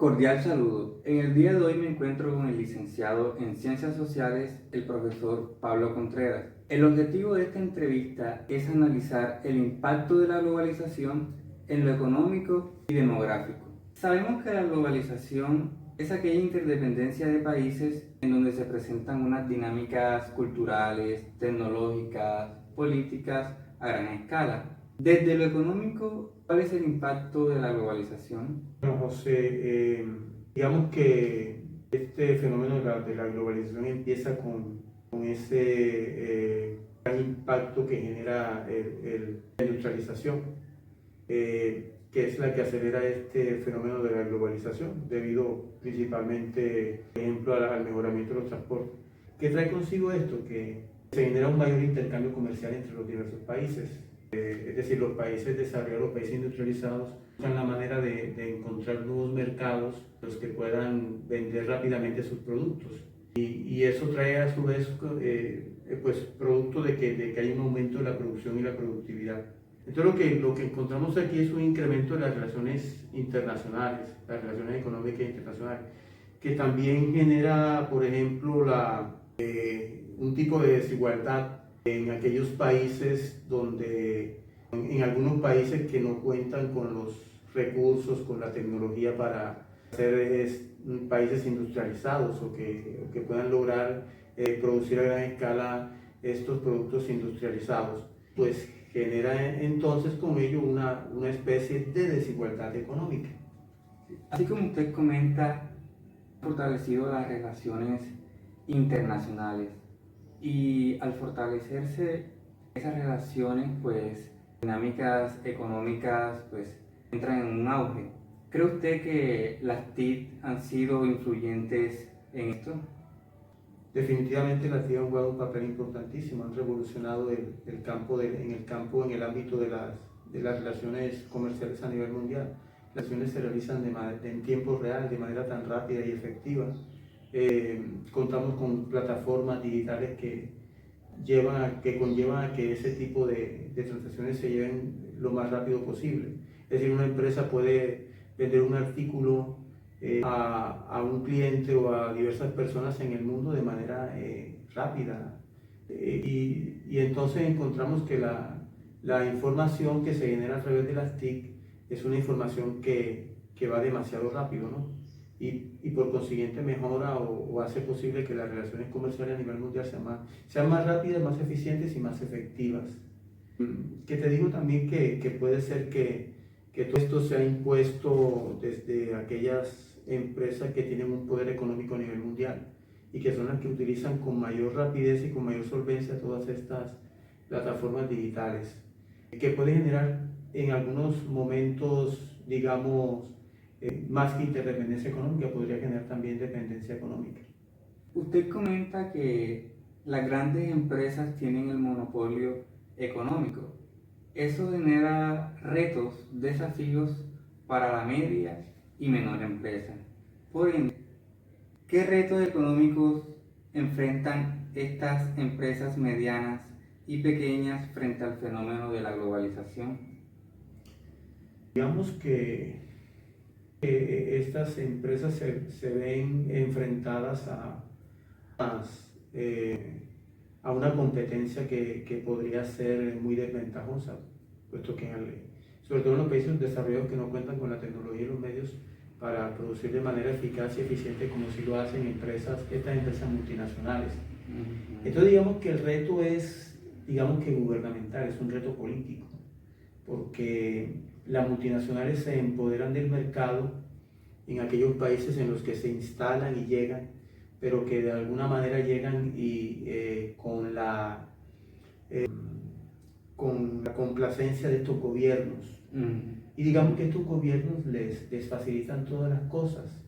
Cordial saludo. En el día de hoy me encuentro con el licenciado en Ciencias Sociales, el profesor Pablo Contreras. El objetivo de esta entrevista es analizar el impacto de la globalización en lo económico y demográfico. Sabemos que la globalización es aquella interdependencia de países en donde se presentan unas dinámicas culturales, tecnológicas, políticas a gran escala. Desde lo económico, ¿cuál es el impacto de la globalización? Bueno, José, digamos que este fenómeno de la globalización empieza con ese gran impacto que genera la industrialización, que es la que acelera este fenómeno de la globalización, debido principalmente, por ejemplo, al mejoramiento de los transportes. ¿Qué trae consigo esto? Que se genera un mayor intercambio comercial entre los diversos países. Es decir, los países desarrollados, los países industrializados, buscan la manera de encontrar nuevos mercados los que puedan vender rápidamente sus productos. Y eso trae a su vez pues, producto de que hay un aumento de la producción y la productividad. Entonces lo que encontramos aquí es un incremento de las relaciones internacionales, las relaciones económicas internacionales, que también genera, por ejemplo, un tipo de desigualdad en aquellos países en algunos países que no cuentan con los recursos, con la tecnología para ser países industrializados o que puedan lograr producir a gran escala estos productos industrializados, pues genera entonces con ello una especie de desigualdad económica. Así como usted comenta, ha fortalecido las relaciones internacionales y al fortalecerse esas relaciones, pues dinámicas económicas pues entran en un auge. ¿Cree usted que las TIC han sido influyentes en esto? Definitivamente las TIC han jugado un papel importantísimo, han revolucionado en el ámbito de las relaciones comerciales a nivel mundial. Las relaciones se realizan en tiempo real, de manera tan rápida y efectiva. Contamos con plataformas digitales que conllevan a que ese tipo de transacciones se lleven lo más rápido posible. Es decir, una empresa puede vender un artículo a un cliente o a diversas personas en el mundo de manera rápida. Y entonces encontramos que la información que se genera a través de las TIC es una información que va demasiado rápido, ¿no? Y por consiguiente mejora o hace posible que las relaciones comerciales a nivel mundial sean más rápidas, más eficientes y más efectivas. Que te digo también que puede ser que todo esto se ha impuesto desde aquellas empresas que tienen un poder económico a nivel mundial y que son las que utilizan con mayor rapidez y con mayor solvencia todas estas plataformas digitales, que puede generar en algunos momentos, digamos, más que interdependencia económica, podría generar también dependencia económica. Usted comenta que las grandes empresas tienen el monopolio económico. Eso genera retos, desafíos para la media y menor empresa. Por ende, ¿qué retos económicos enfrentan estas empresas medianas y pequeñas frente al fenómeno de la globalización? Digamos que estas empresas se ven enfrentadas a una competencia que podría ser muy desventajosa, puesto que sobre todo en los países desarrollados que no cuentan con la tecnología y los medios para producir de manera eficaz y eficiente como si lo hacen estas empresas multinacionales. Entonces digamos que el reto es, digamos que gubernamental, es un reto político, porque las multinacionales se empoderan del mercado en aquellos países en los que se instalan y llegan, pero que de alguna manera llegan con la complacencia de estos gobiernos. Y digamos que estos gobiernos les facilitan todas las cosas.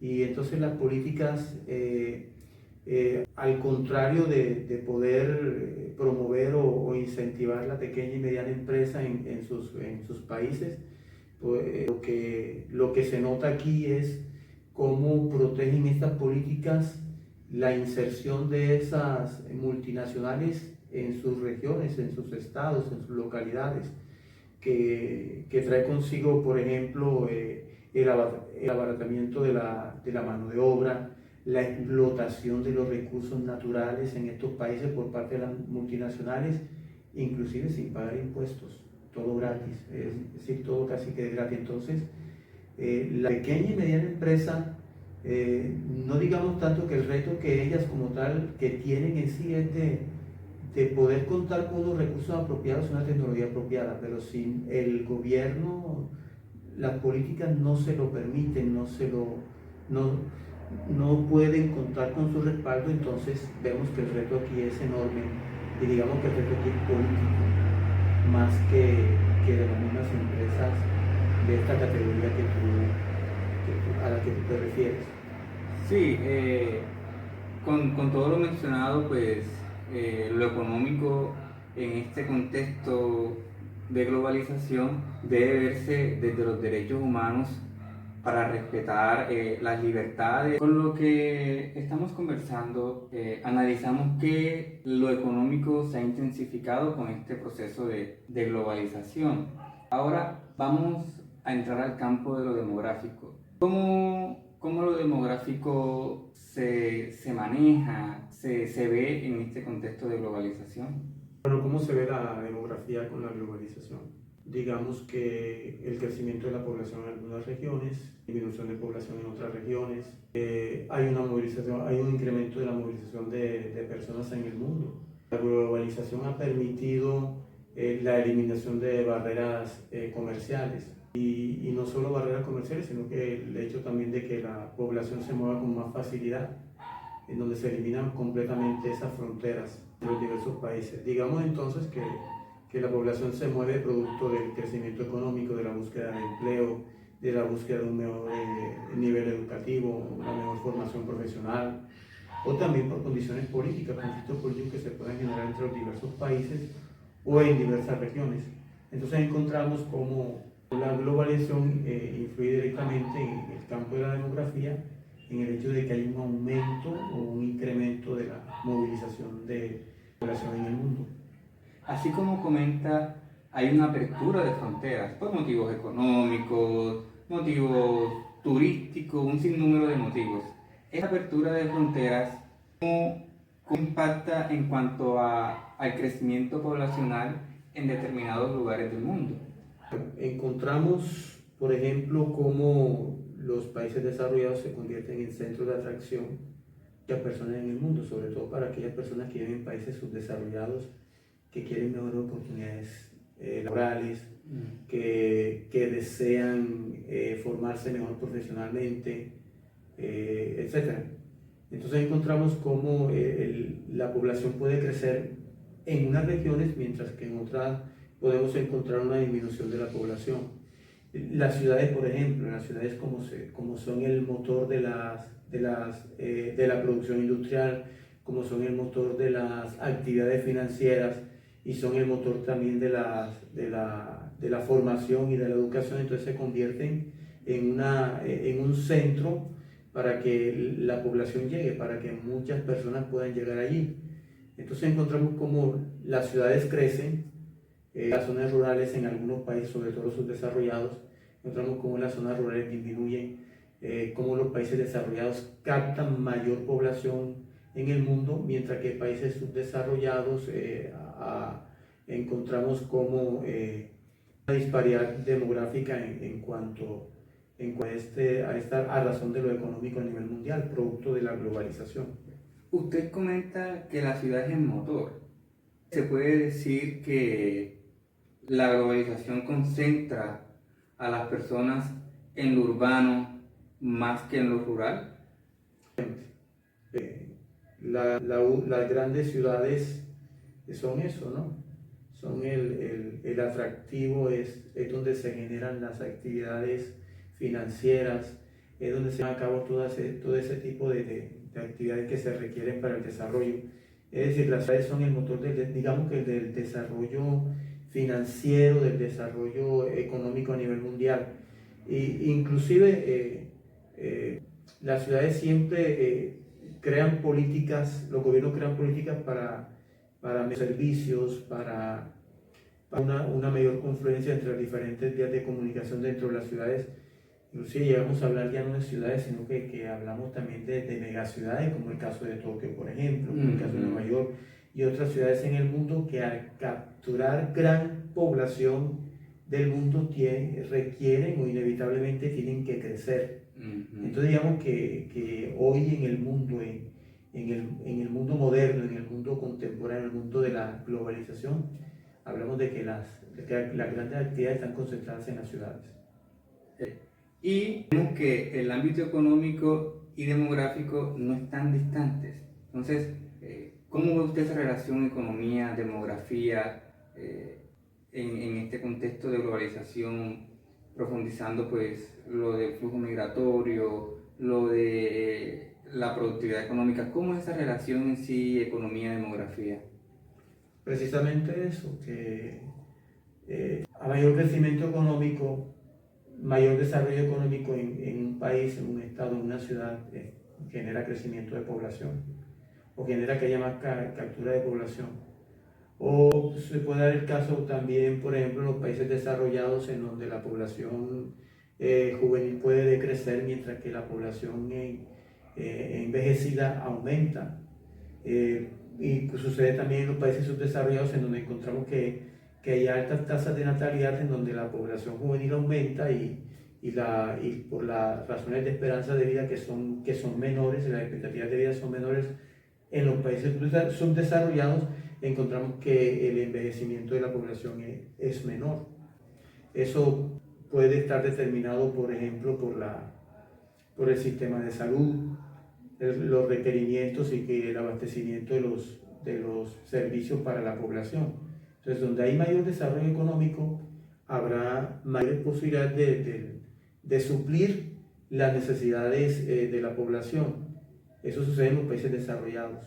Y entonces las políticas, al contrario de poder promover o incentivar la pequeña y mediana empresa en sus países, pues, lo que se nota aquí es cómo protegen estas políticas la inserción de esas multinacionales en sus regiones, en sus estados, en sus localidades, que trae consigo, por ejemplo, el abaratamiento de la mano de obra, la explotación de los recursos naturales en estos países por parte de las multinacionales, inclusive sin pagar impuestos, todo gratis, es decir, todo casi que gratis. Entonces, la pequeña y mediana empresa, no digamos tanto que el reto que ellas como tal que tienen en sí es de poder contar con los recursos apropiados, una tecnología apropiada, pero si el gobierno, las políticas no se lo permiten, no pueden contar con su respaldo, entonces vemos que el reto aquí es enorme y digamos que el reto aquí es político, más que de las mismas empresas de esta categoría a la que tú te refieres. Sí, con todo lo mencionado, pues lo económico en este contexto de globalización debe verse desde los derechos humanos para respetar las libertades. Con lo que estamos conversando, analizamos que lo económico se ha intensificado con este proceso de globalización. Ahora vamos a entrar al campo de lo demográfico. ¿Cómo lo demográfico se maneja, se ve en este contexto de globalización? Bueno, ¿cómo se ve la demografía con la globalización? Digamos que el crecimiento de la población en algunas regiones, disminución de población en otras regiones, hay una movilización, hay un incremento de la movilización de personas en el mundo. La globalización ha permitido la eliminación de barreras comerciales y no solo barreras comerciales, sino que el hecho también de que la población se mueva con más facilidad, en donde se eliminan completamente esas fronteras de los diversos países. Digamos entonces que la población se mueve producto del crecimiento económico, de la búsqueda de empleo, de la búsqueda de un mejor nivel educativo, una mejor formación profesional, o también por condiciones políticas, conflictos políticos que se pueden generar entre los diversos países o en diversas regiones. Entonces encontramos cómo la globalización influye directamente en el campo de la demografía, en el hecho de que hay un aumento o un incremento de la movilización de población en el mundo. Así como comenta, hay una apertura de fronteras por motivos económicos, motivos turísticos, un sinnúmero de motivos. Esta apertura de fronteras, ¿cómo impacta en cuanto al crecimiento poblacional en determinados lugares del mundo? Encontramos, por ejemplo, cómo los países desarrollados se convierten en centros de atracción de personas en el mundo, sobre todo para aquellas personas que viven en países subdesarrollados, que quieren mejores oportunidades laborales, que desean formarse mejor profesionalmente, etc. Entonces encontramos cómo la población puede crecer en unas regiones, mientras que en otras podemos encontrar una disminución de la población. Las ciudades, por ejemplo, las ciudades como son el motor de la producción industrial, como son el motor de las actividades financieras y son el motor también de la formación y de la educación, entonces se convierten en un centro para que la población llegue, para que muchas personas puedan llegar allí. Entonces encontramos cómo las ciudades crecen, las zonas rurales en algunos países, sobre todo los subdesarrollados, encontramos cómo las zonas rurales disminuyen, cómo los países desarrollados captan mayor población en el mundo, mientras que países subdesarrollados encontramos como una disparidad demográfica en cuanto a razón de lo económico a nivel mundial, producto de la globalización. Usted comenta que la ciudad es el motor. Se puede decir que la globalización concentra a las personas en lo urbano más que en lo rural. Las grandes ciudades son eso, ¿no? Son el atractivo, es donde se generan las actividades financieras, es donde se llevan a cabo todo ese tipo de actividades que se requieren para el desarrollo. Es decir, las ciudades son el motor digamos que del desarrollo financiero, del desarrollo económico a nivel mundial. Inclusive las ciudades siempre crean políticas, los gobiernos crean políticas para servicios, para una mayor confluencia entre las diferentes vías de comunicación dentro de las ciudades. inclusive llegamos a hablar ya no de ciudades, sino que hablamos también de megaciudades, como el caso de Tokio, por ejemplo, como el caso de Nueva York y otras ciudades en el mundo que al capturar gran población del mundo requieren o inevitablemente tienen que crecer. Entonces digamos que hoy en el mundo, en el mundo moderno, en el mundo contemporáneo, en el mundo de la globalización, hablamos de que las grandes actividades están concentradas en las ciudades. Y vemos que el ámbito económico y demográfico no están distantes. Entonces, ¿cómo ve usted esa relación economía-demografía en este contexto de globalización, profundizando pues lo del flujo migratorio, lo de la productividad económica? ¿Cómo es esa relación en sí, economía-demografía? Precisamente eso, que a mayor crecimiento económico, mayor desarrollo económico en un país, en un estado, en una ciudad, genera crecimiento de población o genera que haya más captura de población. O se puede dar el caso también, por ejemplo, en los países desarrollados en donde la población juvenil puede decrecer mientras que la población envejecida aumenta. Y sucede también en los países subdesarrollados en donde encontramos que hay altas tasas de natalidad en donde la población juvenil aumenta y por las razones de esperanza de vida que son menores, las expectativas de vida son menores en los países subdesarrollados, encontramos que el envejecimiento de la población es menor. Eso puede estar determinado, por ejemplo, por el sistema de salud, los requerimientos y el abastecimiento de los servicios para la población. Entonces, donde hay mayor desarrollo económico, habrá mayores posibilidades de suplir las necesidades de la población. Eso sucede en los países desarrollados.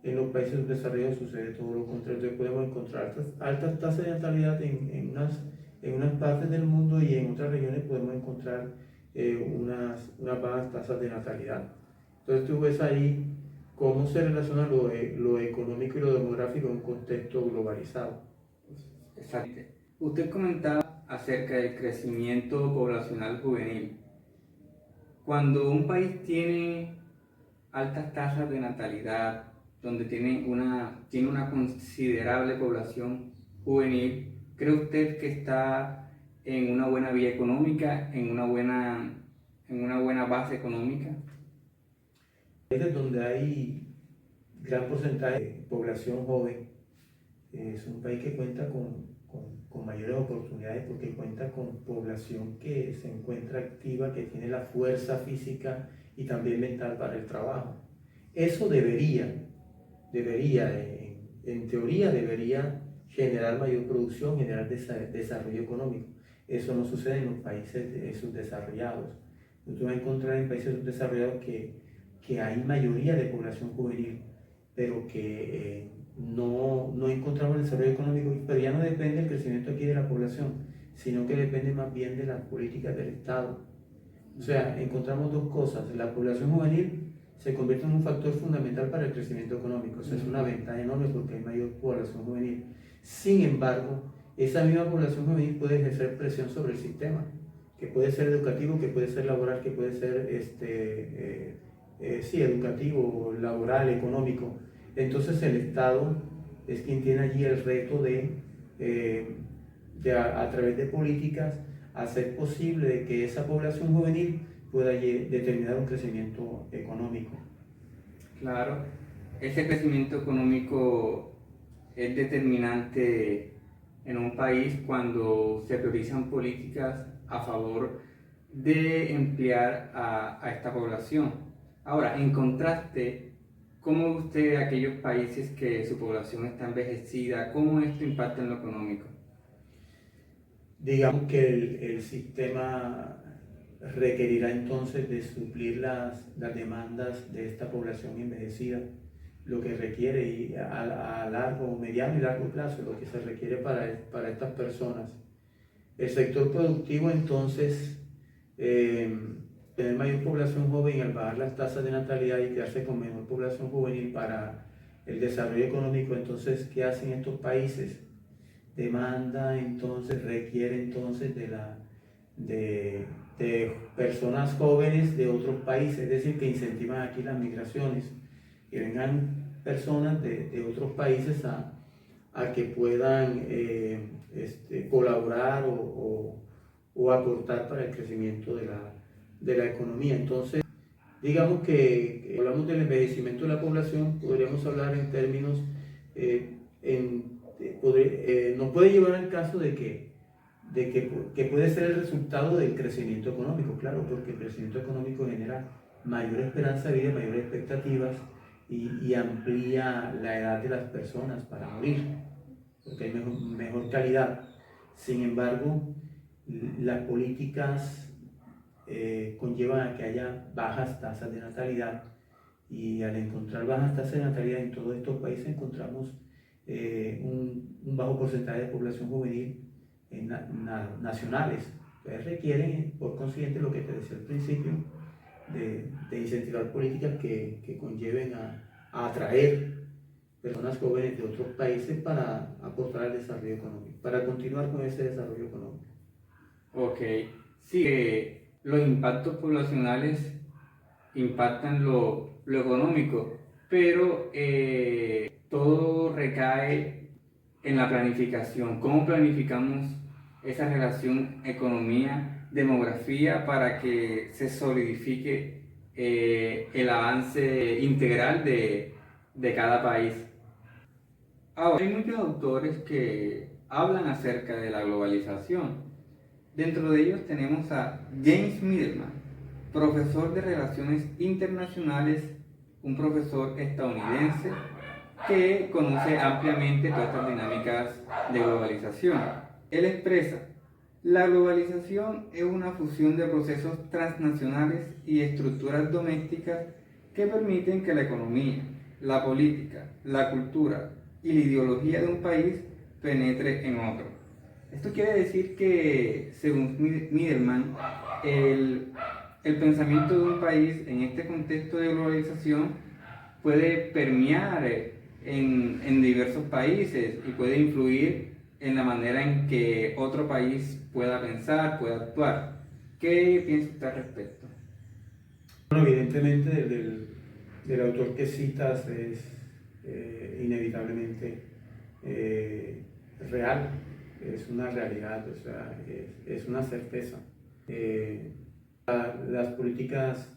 En los países desarrollados sucede todo lo contrario. Entonces podemos encontrar altas tasas de natalidad en unas partes del mundo y en otras regiones podemos encontrar unas bajas tasas de natalidad. Entonces tú ves ahí cómo se relaciona lo económico y lo demográfico en un contexto globalizado. Exacto. Usted comentaba acerca del crecimiento poblacional juvenil. Cuando un país tiene altas tasas de natalidad, donde tiene una considerable población juvenil, ¿cree usted que está en una buena vía económica, en una buena base económica? Países donde hay gran porcentaje de población joven, es un país que cuenta con mayores oportunidades porque cuenta con población que se encuentra activa, que tiene la fuerza física y también mental para el trabajo. Eso debería, en teoría debería generar mayor producción, generar desarrollo económico. Eso no sucede en los países subdesarrollados. Usted va a encontrar en países subdesarrollados que hay mayoría de población juvenil, pero que no encontramos el desarrollo económico, pero ya no depende del crecimiento aquí de la población, sino que depende más bien de las políticas del Estado. O sea, encontramos dos cosas: la población juvenil se convierte en un factor fundamental para el crecimiento económico, o sea, es una ventaja enorme porque hay mayor población juvenil. Sin embargo, esa misma población juvenil puede ejercer presión sobre el sistema, que puede ser educativo, que puede ser laboral, que puede ser educativo, laboral, económico. Entonces el Estado es quien tiene allí el reto de a través de políticas hacer posible de que esa población juvenil pueda determinar un crecimiento económico. Claro, ese crecimiento económico es determinante en un país cuando se priorizan políticas a favor de emplear a esta población. Ahora, en contraste, ¿cómo ve usted aquellos países que su población está envejecida? ¿Cómo esto impacta en lo económico? Digamos que el sistema requerirá entonces de suplir las demandas de esta población envejecida, lo que requiere y a largo, mediano y largo plazo, lo que se requiere para estas personas. El sector productivo entonces, tener mayor población joven al bajar las tasas de natalidad y quedarse con menor población juvenil para el desarrollo económico, entonces, ¿qué hacen estos países? Demanda entonces, requiere entonces de de personas jóvenes de otros países, es decir, que incentivan aquí las migraciones, que vengan personas de otros países a que puedan colaborar o aportar para el crecimiento de la economía. Entonces, digamos que hablamos del envejecimiento de la población, podríamos hablar en términos, nos puede llevar al caso que puede ser el resultado del crecimiento económico, claro, porque el crecimiento económico genera mayor esperanza de vida, mayores expectativas y amplía la edad de las personas para morir, porque hay mejor calidad. Sin embargo, las políticas conllevan a que haya bajas tasas de natalidad, y al encontrar bajas tasas de natalidad en todos estos países encontramos un bajo porcentaje de población juvenil nacionales. Entonces requieren, por consiguiente, lo que te decía al principio, de incentivar políticas que conlleven a atraer personas jóvenes de otros países para aportar al desarrollo económico, para continuar con ese desarrollo económico. Ok, sí, los impactos poblacionales impactan lo económico, pero todo recae en la planificación. ¿Cómo planificamos esa relación economía-demografía para que se solidifique el avance integral de cada país? Ahora, hay muchos autores que hablan acerca de la globalización. Dentro de ellos tenemos a James Middleman, profesor de Relaciones Internacionales, un profesor estadounidense que conoce ampliamente todas estas dinámicas de globalización. Él expresa: la globalización es una fusión de procesos transnacionales y estructuras domésticas que permiten que la economía, la política, la cultura y la ideología de un país penetre en otro. Esto quiere decir que, según Middleman, el pensamiento de un país en este contexto de globalización puede permear en diversos países y puede influir en la manera en que otro país pueda pensar, pueda actuar. ¿Qué piensa usted al respecto? Bueno, evidentemente del autor que citas es inevitablemente real, es una realidad, o sea, es una certeza. Las políticas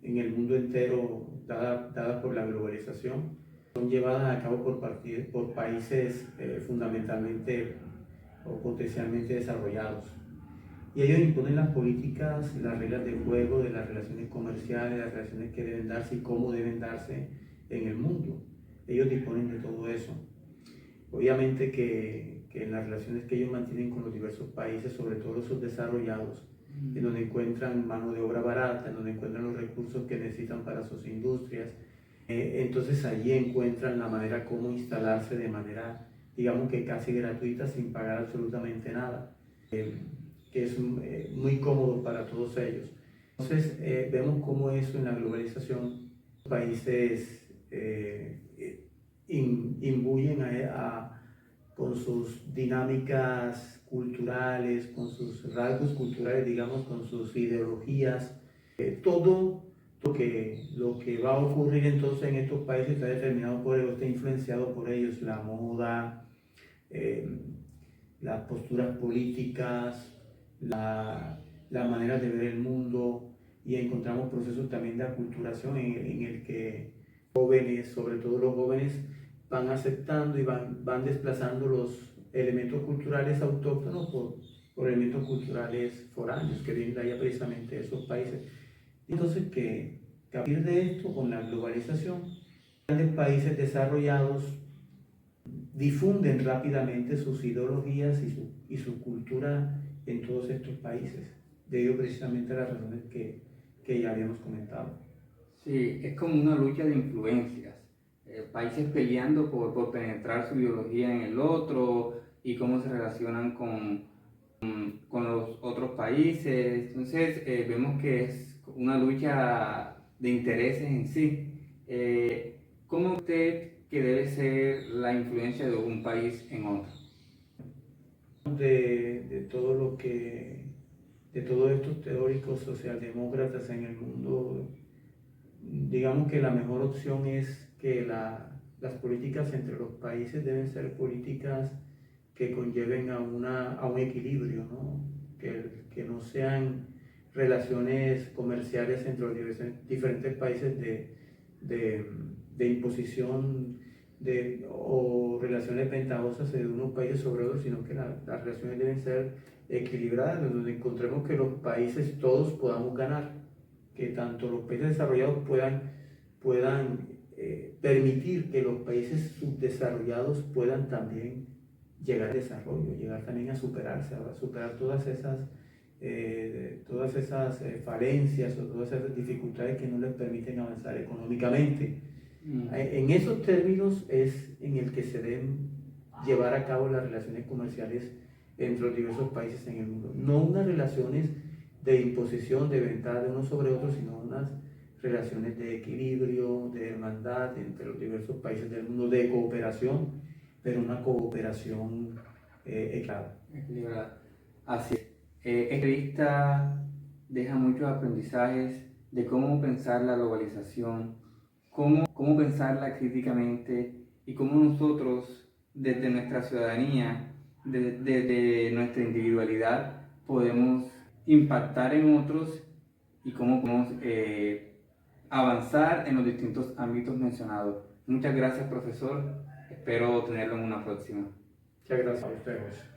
en el mundo entero dadas por la globalización son llevadas a cabo por países fundamentalmente o potencialmente desarrollados. Y ellos imponen las políticas, las reglas del juego, de las relaciones comerciales, las relaciones que deben darse y cómo deben darse en el mundo. Ellos disponen de todo eso. Obviamente que en las relaciones que ellos mantienen con los diversos países, sobre todo los subdesarrollados, en donde encuentran mano de obra barata, en donde encuentran los recursos que necesitan para sus industrias, entonces allí encuentran la manera como instalarse de manera, digamos que casi gratuita, sin pagar absolutamente nada, que es muy cómodo para todos ellos. Entonces vemos cómo eso en la globalización, los países imbuyen con sus dinámicas culturales, con sus rasgos culturales, digamos, con sus ideologías, todo lo que va a ocurrir entonces en estos países está determinado por ellos, está influenciado por ellos, la moda, las posturas políticas, la manera de ver el mundo, y encontramos procesos también de aculturación en el que jóvenes, sobre todo los jóvenes, van aceptando y van desplazando los elementos culturales autóctonos por elementos culturales foráneos que vienen de allá precisamente de esos países. Entonces que a partir de esto, con la globalización, grandes países desarrollados difunden rápidamente sus ideologías y su cultura en todos estos países, debido precisamente a las razones que ya habíamos comentado. Sí, es como una lucha de influencias, países peleando por penetrar su ideología en el otro y cómo se relacionan con los otros países. Entonces vemos que es una lucha de intereses en sí. ¿Cómo usted que debe ser la influencia de un país en otro? De todo lo que de todos estos teóricos socialdemócratas en el mundo, digamos que la mejor opción es que las políticas entre los países deben ser políticas que conlleven a un equilibrio, ¿no? Que no sean relaciones comerciales entre los diferentes países de imposición o relaciones ventajosas de unos países sobre otros, sino que las relaciones deben ser equilibradas, donde encontremos que los países todos podamos ganar, que tanto los países desarrollados puedan permitir que los países subdesarrollados puedan también llegar al desarrollo, llegar también a superarse, a superar todas esas falencias o todas esas dificultades que no les permiten avanzar económicamente. En esos términos es en el que se deben llevar a cabo las relaciones comerciales entre los diversos países en el mundo. No unas relaciones de imposición, de ventaja de unos sobre otros, sino unas relaciones de equilibrio, de hermandad entre los diversos países del mundo, de cooperación, pero una cooperación equilibrada. Así es. Esta entrevista deja muchos aprendizajes de cómo pensar la globalización, cómo pensarla críticamente y cómo nosotros, desde nuestra ciudadanía, desde nuestra individualidad, podemos impactar en otros y cómo podemos avanzar en los distintos ámbitos mencionados. Muchas gracias, profesor. Espero tenerlo en una próxima. Muchas gracias a ustedes.